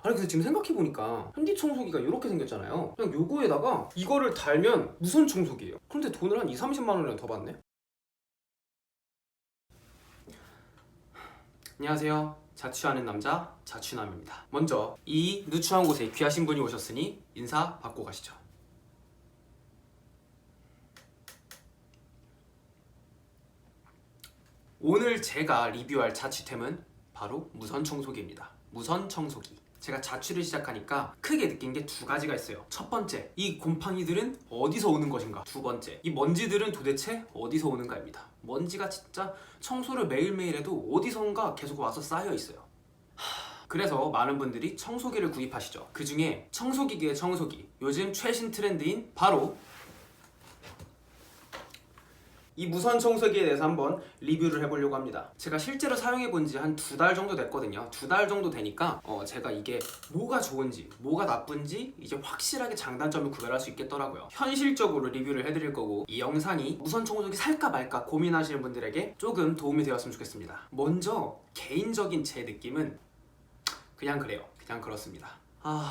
아니 근데 지금 생각해보니까 현디 청소기가 이렇게 생겼잖아요. 그냥 요거에다가 이거를 달면 무선 청소기예요. 그런데 돈을 한 20-30만 원이나 더 받네? 안녕하세요. 자취하는 남자 자취남입니다. 먼저 이 누추한 곳에 귀하신 분이 오셨으니 인사 받고 가시죠. 오늘 제가 리뷰할 자취템은 바로 무선 청소기입니다. 무선 청소기. 제가 자취를 시작하니까 크게 느낀 게 두 가지가 있어요. 첫 번째, 이 곰팡이들은 어디서 오는 것인가? 두 번째, 이 먼지들은 도대체 어디서 오는가입니다. 먼지가 진짜 청소를 매일매일 해도 어디선가 계속 와서 쌓여 있어요. 그래서 많은 분들이 청소기를 구입하시죠. 그 중에 청소기계의 청소기, 요즘 최신 트렌드인 바로 이 무선 청소기에 대해서 한번 리뷰를 해보려고 합니다. 제가 실제로 사용해본 지 한 2달 정도 됐거든요. 2달 정도 되니까 제가 이게 뭐가 좋은지 뭐가 나쁜지 이제 확실하게 장단점을 구별할 수 있겠더라고요. 현실적으로 리뷰를 해드릴 거고, 이 영상이 무선 청소기 살까 말까 고민하시는 분들에게 조금 도움이 되었으면 좋겠습니다. 먼저 개인적인 제 느낌은 그냥 그래요. 그냥 그렇습니다.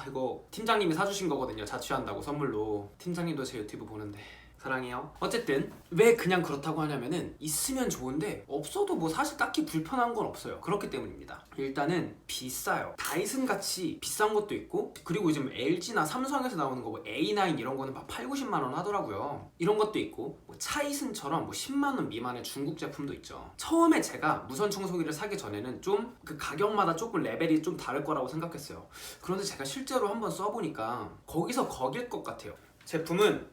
이거 팀장님이 사주신 거거든요. 자취한다고 선물로. 팀장님도 제 유튜브 보는데 사랑해요. 어쨌든 왜 그냥 그렇다고 하냐면은 있으면 좋은데 없어도 뭐 사실 딱히 불편한 건 없어요. 그렇기 때문입니다. 일단은 비싸요. 다이슨 같이 비싼 것도 있고, 그리고 요즘 LG나 삼성에서 나오는 거 뭐 A9 이런 거는 막 8-90만 원 하더라고요. 이런 것도 있고, 뭐 차이슨처럼 뭐 10만 원 미만의 중국 제품도 있죠. 처음에 제가 무선 청소기를 사기 전에는 좀 그 가격마다 조금 레벨이 좀 다를 거라고 생각했어요. 그런데 제가 실제로 한번 써보니까 거기서 거길 것 같아요. 제품은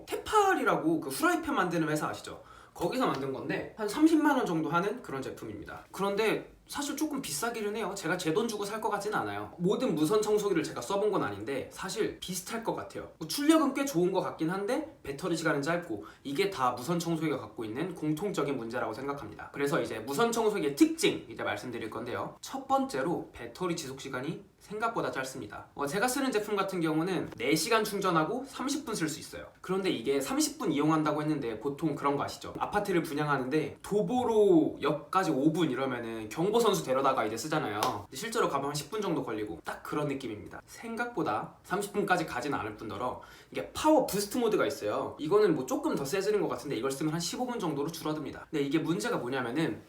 테팔이라고 그 후라이팬 만드는 회사 아시죠? 거기서 만든 건데 한 30만 원 정도 하는 그런 제품입니다. 그런데 사실 조금 비싸기는 해요. 제가 제 돈 주고 살 것 같지는 않아요. 모든 무선 청소기를 제가 써본 건 아닌데 사실 비슷할 것 같아요. 출력은 꽤 좋은 것 같긴 한데 배터리 시간은 짧고, 이게 다 무선 청소기가 갖고 있는 공통적인 문제라고 생각합니다. 그래서 이제 무선 청소기의 특징 이제 말씀드릴 건데요. 첫 번째로 배터리 지속 시간이 생각보다 짧습니다. 제가 쓰는 제품 같은 경우는 4시간 충전하고 30분 쓸 수 있어요. 그런데 이게 30분 이용한다고 했는데 보통 그런 거 아시죠? 아파트를 분양하는데 도보로역까지 5분 이러면은 경보선수 데려다가 이제 쓰잖아요. 실제로 가면 한 10분 정도 걸리고 딱 그런 느낌입니다. 생각보다 30분까지 가진 않을 뿐더러 이게 파워 부스트 모드가 있어요. 이거는 뭐 조금 더 세지는 것 같은데 이걸 쓰면 한 15분 정도로 줄어듭니다. 근데 이게 문제가 뭐냐면은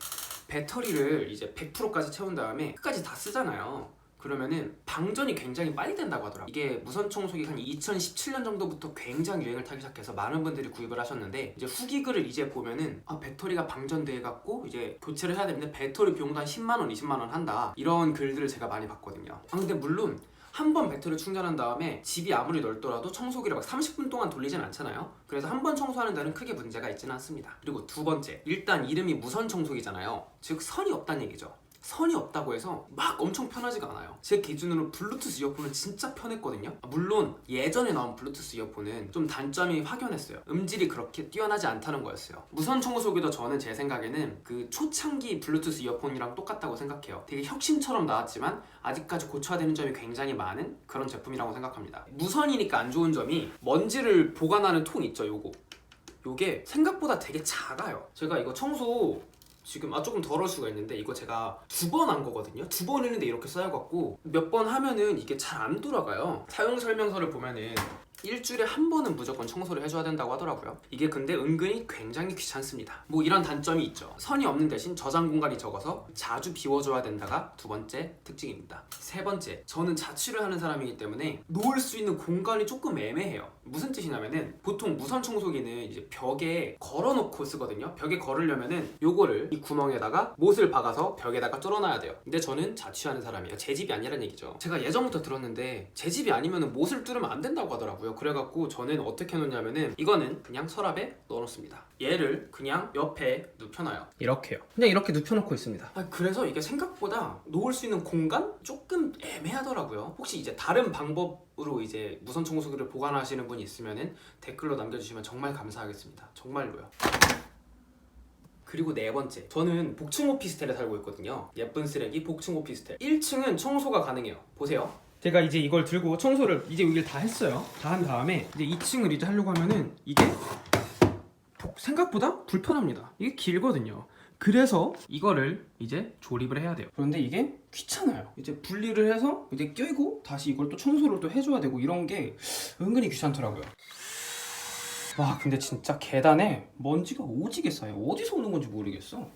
배터리를 이제 100%까지 채운 다음에 끝까지 다 쓰잖아요. 그러면은 방전이 굉장히 빨리 된다고 하더라고요. 이게 무선 청소기가 한 2017년 정도부터 굉장히 유행을 타기 시작해서 많은 분들이 구입을 하셨는데, 이제 후기 글을 이제 보면은 배터리가 방전돼 갖고 이제 교체를 해야 되는데 배터리 비용도 한 10만 원, 20만 원 한다, 이런 글들을 제가 많이 봤거든요. 근데 물론 한 번 배터리 충전한 다음에 집이 아무리 넓더라도 청소기를 막 30분 동안 돌리진 않잖아요. 그래서 한 번 청소하는 데는 크게 문제가 있지는 않습니다. 그리고 두 번째, 일단 이름이 무선 청소기잖아요. 즉 선이 없다는 얘기죠. 선이 없다고 해서 막 엄청 편하지가 않아요. 제 기준으로 블루투스 이어폰은 진짜 편했거든요. 물론 예전에 나온 블루투스 이어폰은 좀 단점이 확연했어요. 음질이 그렇게 뛰어나지 않다는 거였어요. 무선 청소기도 저는 제 생각에는 그 초창기 블루투스 이어폰이랑 똑같다고 생각해요. 되게 혁신처럼 나왔지만 아직까지 고쳐야 되는 점이 굉장히 많은 그런 제품이라고 생각합니다. 무선이니까 안 좋은 점이 먼지를 보관하는 통 있죠, 요게 생각보다 되게 작아요. 제가 이거 청소 지금 조금 더러울 수가 있는데 이거 제가 2번 한 거거든요. 2번 했는데 이렇게 쌓여갖고 몇 번 하면은 이게 잘 안 돌아가요. 사용 설명서를 보면은 일주일에 한 번은 무조건 청소를 해줘야 된다고 하더라고요. 이게 근데 은근히 굉장히 귀찮습니다. 뭐 이런 단점이 있죠. 선이 없는 대신 저장 공간이 적어서 자주 비워줘야 된다가 두 번째 특징입니다. 세 번째, 저는 자취를 하는 사람이기 때문에 놓을 수 있는 공간이 조금 애매해요. 무슨 뜻이냐면은 보통 무선 청소기는 이제 벽에 걸어놓고 쓰거든요. 벽에 걸으려면은 요거를 이 구멍에다가 못을 박아서 벽에다가 뚫어놔야 돼요. 근데 저는 자취하는 사람이에요. 제 집이 아니란 얘기죠. 제가 예전부터 들었는데 제 집이 아니면은 못을 뚫으면 안 된다고 하더라고요. 그래갖고 저는 어떻게 해놓냐면은 이거는 그냥 서랍에 넣어놓습니다. 얘를 그냥 옆에 눕혀놔요. 이렇게요. 그냥 이렇게 눕혀놓고 있습니다. 그래서 이게 생각보다 놓을 수 있는 공간 조금 애매하더라고요. 혹시 이제 다른 방법으로 이제 무선 청소기를 보관하시는 분이 있으면은 댓글로 남겨주시면 정말 감사하겠습니다. 정말로요. 그리고 네 번째, 저는 복층 오피스텔에 살고 있거든요. 예쁜 쓰레기 복층 오피스텔. 1층은 청소가 가능해요. 보세요. 제가 이제 이걸 들고 청소를 이제 여기를 다 했어요. 다 한 다음에 이제 2층을 이제 하려고 하면은 이게 생각보다 불편합니다. 이게 길거든요. 그래서 이거를 이제 조립을 해야 돼요. 그런데 이게 귀찮아요. 이제 분리를 해서 이제 껴고 다시 이걸 또 청소를 또 해줘야 되고 이런 게 은근히 귀찮더라고요. 와 근데 진짜 계단에 먼지가 오지게 쌓여. 어디서 오는 건지 모르겠어.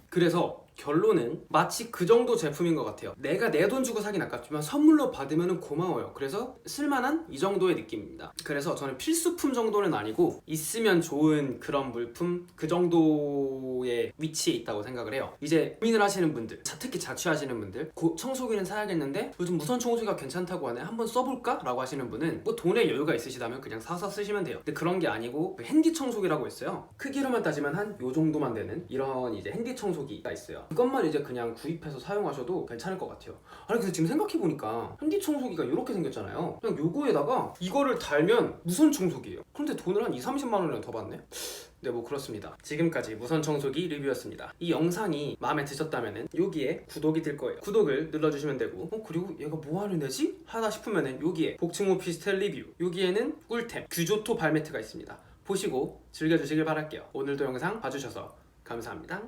그래서 결론은 마치 그 정도 제품인 것 같아요. 내가 내 돈 주고 사긴 아깝지만 선물로 받으면 고마워요. 그래서 쓸만한 이 정도의 느낌입니다. 그래서 저는 필수품 정도는 아니고 있으면 좋은 그런 물품 그 정도의 위치에 있다고 생각을 해요. 이제 고민을 하시는 분들, 특히 자취하시는 분들, 청소기는 사야겠는데 요즘 무선 청소기가 괜찮다고 하네, 한번 써볼까? 라고 하시는 분은 뭐 돈에 여유가 있으시다면 그냥 사서 쓰시면 돼요. 근데 그런 게 아니고 그 핸디 청소기라고 있어요. 크기로만 따지면 한 요 정도만 되는 이런 이제 핸디 청소기가 있어요. 이것만 이제 그냥 구입해서 사용하셔도 괜찮을 것 같아요. 아니 근데 지금 생각해보니까 핸디 청소기가 이렇게 생겼잖아요. 그냥 요거에다가 이거를 달면 무선 청소기예요. 그런데 돈을 한 2~30만 원이나 더 받네? 네, 뭐 그렇습니다. 지금까지 무선 청소기 리뷰였습니다. 이 영상이 마음에 드셨다면은 여기에 구독이 될 거예요. 구독을 눌러주시면 되고, 그리고 얘가 뭐 하는 애지? 하다 싶으면은 여기에 복층 오피스텔 리뷰, 여기에는 꿀템 규조토 발매트가 있습니다. 보시고 즐겨주시길 바랄게요. 오늘도 영상 봐주셔서 감사합니다.